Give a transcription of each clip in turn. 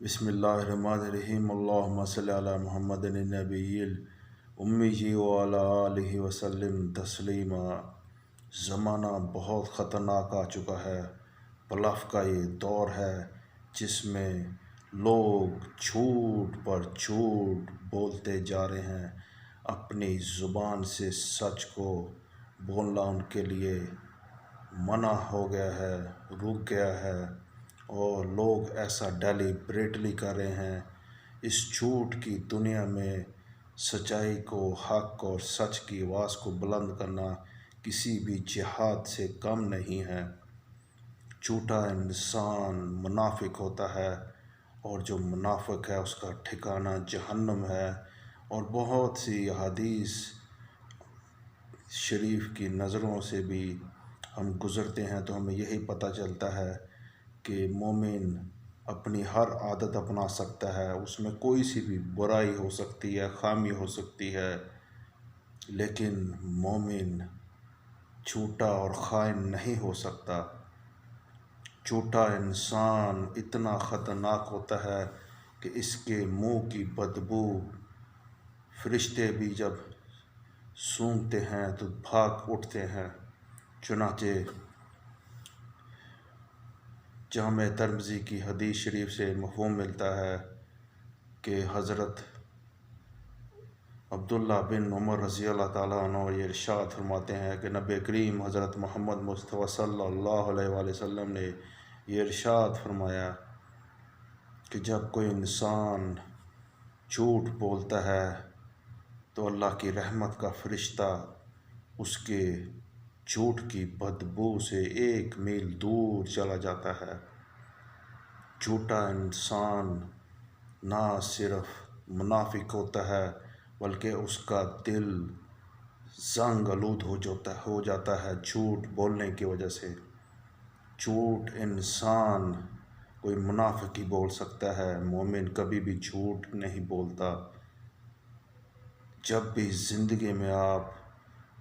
بسم اللہ الرحمن الرحیم اللہم صلی علی محمد النبی الامی وعلی آلہ وسلم تسلیما۔ زمانہ بہت خطرناک آ چکا ہے۔ بلف کا یہ دور ہے جس میں لوگ جھوٹ پر جھوٹ بولتے جا رہے ہیں۔ اپنی زبان سے سچ کو بولنا ان کے لیے منع ہو گیا ہے، رک گیا ہے، اور لوگ ایسا ڈیلیبریٹلی کر رہے ہیں۔ اس جھوٹ کی دنیا میں سچائی کو، حق اور سچ کی آواز کو بلند کرنا کسی بھی جہاد سے کم نہیں ہے۔ جھوٹا انسان منافق ہوتا ہے، اور جو منافق ہے اس کا ٹھکانہ جہنم ہے۔ اور بہت سی حدیث شریف کی نظروں سے بھی ہم گزرتے ہیں تو ہمیں یہی پتہ چلتا ہے کہ مومن اپنی ہر عادت اپنا سکتا ہے، اس میں کوئی سی بھی برائی ہو سکتی ہے، خامی ہو سکتی ہے، لیکن مومن جھوٹا اور خائن نہیں ہو سکتا۔ جھوٹا انسان اتنا خطرناک ہوتا ہے کہ اس کے منہ کی بدبو فرشتے بھی جب سونگھتے ہیں تو بھاگ اٹھتے ہیں۔ چنانچہ جامع ترمذی کی حدیث شریف سے مفہوم ملتا ہے کہ حضرت عبداللہ بن عمر رضی اللہ تعالیٰ عنہ یہ ارشاد فرماتے ہیں کہ نبی کریم حضرت محمد مصطفیٰ صلی اللہ علیہ وآلہ وسلم نے یہ ارشاد فرمایا کہ جب کوئی انسان جھوٹ بولتا ہے تو اللہ کی رحمت کا فرشتہ اس کے جھوٹ کی بدبو سے 1 میل دور چلا جاتا ہے۔ جھوٹا انسان نہ صرف منافق ہوتا ہے بلکہ اس کا دل زنگ آلود ہو جاتا ہے جھوٹ بولنے کی وجہ سے۔ جھوٹ انسان کوئی منافق ہی بول سکتا ہے، مومن کبھی بھی جھوٹ نہیں بولتا۔ جب بھی زندگی میں آپ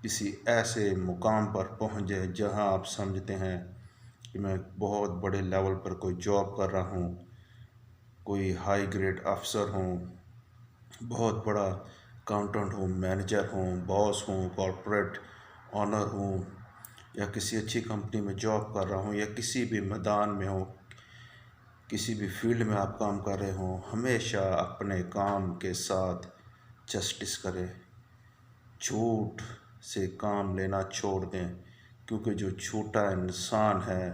کسی ایسے مقام پر پہنچ جائے جہاں آپ سمجھتے ہیں کہ میں بہت بڑے لیول پر کوئی جاب کر رہا ہوں، کوئی ہائی گریڈ افسر ہوں، بہت بڑا اکاؤنٹنٹ ہوں، مینیجر ہوں، باس ہوں، کارپوریٹ آنر ہوں، یا کسی اچھی کمپنی میں جاب کر رہا ہوں، یا کسی بھی میدان میں ہوں، کسی بھی فیلڈ میں آپ کام کر رہے ہوں، ہمیشہ اپنے کام کے ساتھ جسٹس کریں۔ جھوٹ سے کام لینا چھوڑ دیں، کیونکہ جو جھوٹا انسان ہے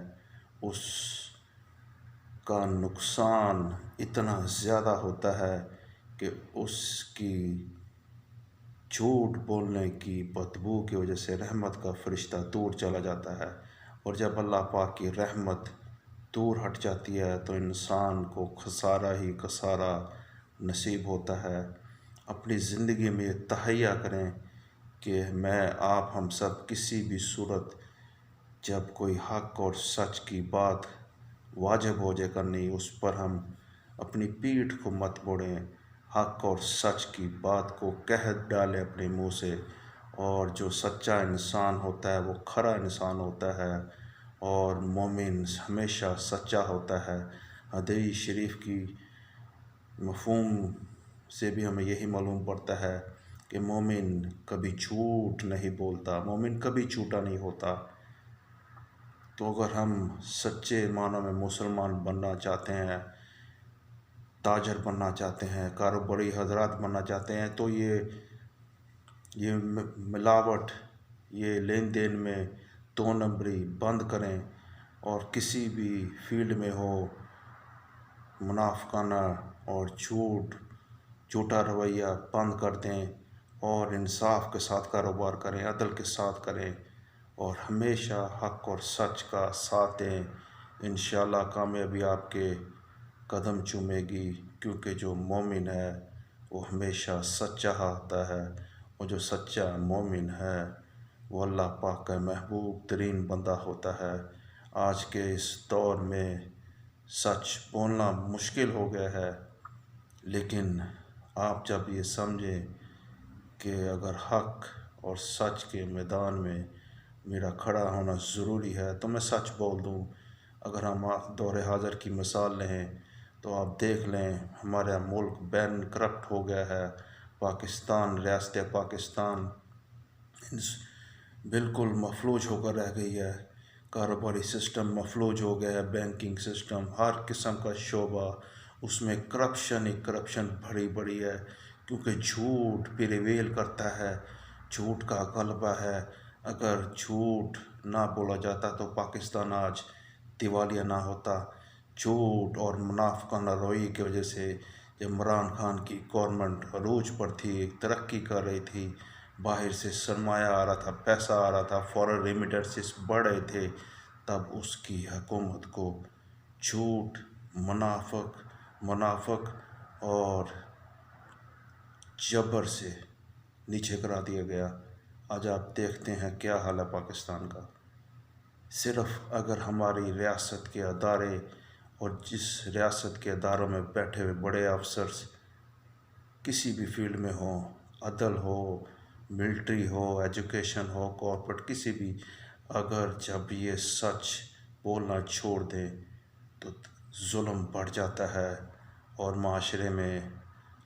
اس کا نقصان اتنا زیادہ ہوتا ہے کہ اس کی جھوٹ بولنے کی بدبو کی وجہ سے رحمت کا فرشتہ دور چلا جاتا ہے، اور جب اللہ پاک کی رحمت دور ہٹ جاتی ہے تو انسان کو خسارہ ہی خسارہ نصیب ہوتا ہے۔ اپنی زندگی میں یہ تہیہ کریں کہ میں، آپ، ہم سب کسی بھی صورت جب کوئی حق اور سچ کی بات واجب ہو جائے کرنی، اس پر ہم اپنی پیٹھ کو مت موڑیں، حق اور سچ کی بات کو کہہ ڈالیں اپنے منہ سے۔ اور جو سچا انسان ہوتا ہے وہ کھرا انسان ہوتا ہے، اور مومن ہمیشہ سچا ہوتا ہے۔ حدیث شریف کی مفہوم سے بھی ہمیں یہی معلوم پڑتا ہے کہ مومن کبھی جھوٹ نہیں بولتا، مومن کبھی جھوٹا نہیں ہوتا۔ تو اگر ہم سچے معنوں میں مسلمان بننا چاہتے ہیں، تاجر بننا چاہتے ہیں، کاروباری حضرات بننا چاہتے ہیں، تو یہ ملاوٹ، یہ لین دین میں 2 نمبری بند کریں، اور کسی بھی فیلڈ میں ہو منافقانہ اور جھوٹا رویہ بند کر دیں، اور انصاف کے ساتھ کاروبار کریں، عدل کے ساتھ کریں، اور ہمیشہ حق اور سچ کا ساتھ دیں۔ انشاءاللہ کامیابی آپ کے قدم چومے گی، کیونکہ جو مومن ہے وہ ہمیشہ سچا ہوتا ہے، اور جو سچا مومن ہے وہ اللہ پاک کا محبوب ترین بندہ ہوتا ہے۔ آج کے اس دور میں سچ بولنا مشکل ہو گیا ہے، لیکن آپ جب یہ سمجھیں کہ اگر حق اور سچ کے میدان میں میرا کھڑا ہونا ضروری ہے تو میں سچ بول دوں۔ اگر ہم دور حاضر کی مثال لیں تو آپ دیکھ لیں ہمارا ملک بین کرپٹ ہو گیا ہے، پاکستان، ریاست پاکستان بالکل مفلوج ہو کر رہ گئی ہے، کاروباری سسٹم مفلوج ہو گیا ہے، بینکنگ سسٹم، ہر قسم کا شعبہ اس میں کرپشن ہی کرپشن بڑی بڑی ہے، کیونکہ جھوٹ پریویل کرتا ہے، جھوٹ کا غلبہ ہے۔ اگر جھوٹ نہ بولا جاتا تو پاکستان آج دیوالیہ نہ ہوتا۔ جھوٹ اور منافقانہ روی کی وجہ سے جب عمران خان کی گورنمنٹ عروج پر تھی، ترقی کر رہی تھی، باہر سے سرمایہ آ رہا تھا، پیسہ آ رہا تھا، فورن ریمیٹنسز بڑھ رہے تھے، تب اس کی حکومت کو جھوٹ، منافق اور جبر سے نیچے کرا دیا گیا۔ آج آپ دیکھتے ہیں کیا حال ہے پاکستان کا۔ صرف اگر ہماری ریاست کے ادارے اور جس ریاست کے اداروں میں بیٹھے ہوئے بڑے افسرز کسی بھی فیلڈ میں ہوں، عدل ہو، ملٹری ہو، ایجوکیشن ہو، کارپوریٹ کسی بھی، اگر جب یہ سچ بولنا چھوڑ دیں تو ظلم بڑھ جاتا ہے اور معاشرے میں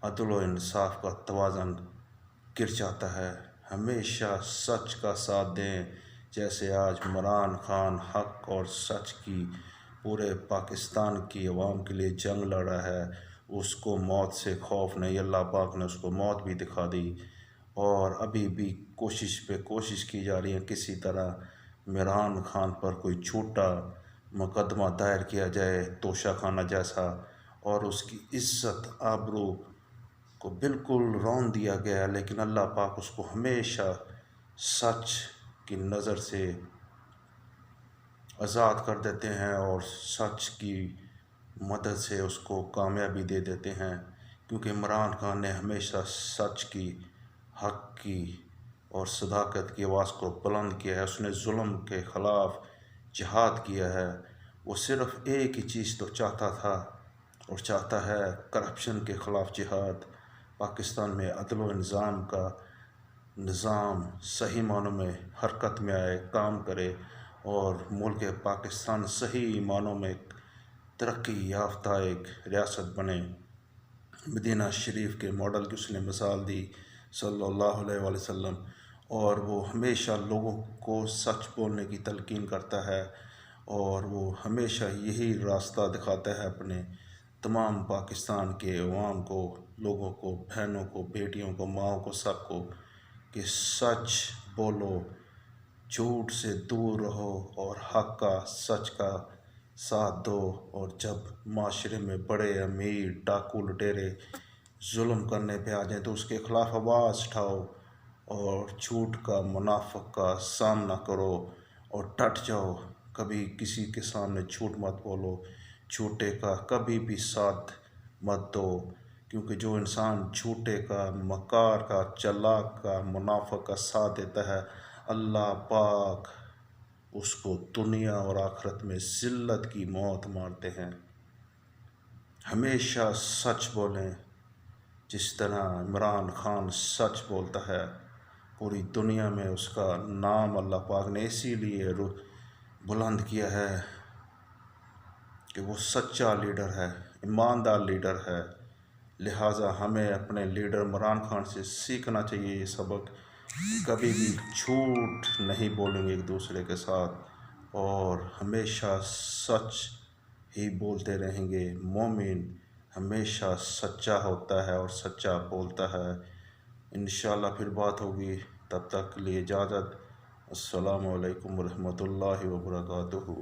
عدل و انصاف کا توازن گر جاتا ہے۔ ہمیشہ سچ کا ساتھ دیں، جیسے آج عمران خان حق اور سچ کی پورے پاکستان کی عوام کے لیے جنگ لڑا ہے۔ اس کو موت سے خوف نہیں، اللہ پاک نے اس کو موت بھی دکھا دی، اور ابھی بھی کوشش کی جا رہی ہے کسی طرح عمران خان پر کوئی جھوٹا مقدمہ دائر کیا جائے، توشہ خانہ جیسا، اور اس کی عزت آبرو کو بالکل رون دیا گیا ہے۔ لیکن اللہ پاک اس کو ہمیشہ سچ کی نظر سے آزاد کر دیتے ہیں اور سچ کی مدد سے اس کو کامیابی دے دیتے ہیں، کیونکہ عمران خان نے ہمیشہ سچ کی، حق کی اور صداقت کی آواز کو بلند کیا ہے۔ اس نے ظلم کے خلاف جہاد کیا ہے۔ وہ صرف ایک ہی چیز تو چاہتا تھا اور چاہتا ہے، کرپشن کے خلاف جہاد۔ پاکستان میں عدل و انضام کا نظام صحیح معنوں میں حرکت میں آئے، کام کرے، اور ملک پاکستان صحیح معنوں میں ترقی یافتہ ایک ریاست بنے۔ مدینہ شریف کے ماڈل کی اس نے مثال دی صلی اللہ علیہ وآلہ وسلم، اور وہ ہمیشہ لوگوں کو سچ بولنے کی تلقین کرتا ہے، اور وہ ہمیشہ یہی راستہ دکھاتا ہے اپنے تمام پاکستان کے عوام کو، لوگوں کو، بہنوں کو، بیٹیوں کو، ماؤں کو، سب کو، کہ سچ بولو، جھوٹ سے دور رہو اور حق کا، سچ کا ساتھ دو۔ اور جب معاشرے میں بڑے امیر، ڈاکو، لٹیرے ظلم کرنے پہ آ جائیں تو اس کے خلاف آواز اٹھاؤ، اور جھوٹ کا، منافق کا سامنا کرو اور ڈٹ جاؤ۔ کبھی کسی کے سامنے جھوٹ مت بولو، جھوٹے کا کبھی بھی ساتھ مت دو، کیونکہ جو انسان جھوٹے کا، مکار کا، چلاک کا، منافق کا ساتھ دیتا ہے، اللہ پاک اس کو دنیا اور آخرت میں ذلت کی موت مارتے ہیں۔ ہمیشہ سچ بولیں، جس طرح عمران خان سچ بولتا ہے، پوری دنیا میں اس کا نام اللہ پاک نے اسی لیے بلند کیا ہے کہ وہ سچا لیڈر ہے، ایماندار لیڈر ہے۔ لہٰذا ہمیں اپنے لیڈر عمران خان سے سیکھنا چاہیے یہ سبق، کبھی بھی جھوٹ نہیں بولیں گے ایک دوسرے کے ساتھ، اور ہمیشہ سچ ہی بولتے رہیں گے۔ مومن ہمیشہ سچا ہوتا ہے اور سچا بولتا ہے۔ انشاءاللہ پھر بات ہوگی، تب تک کے لیے اجازت۔ السلام علیکم ورحمۃ اللہ وبرکاتہ۔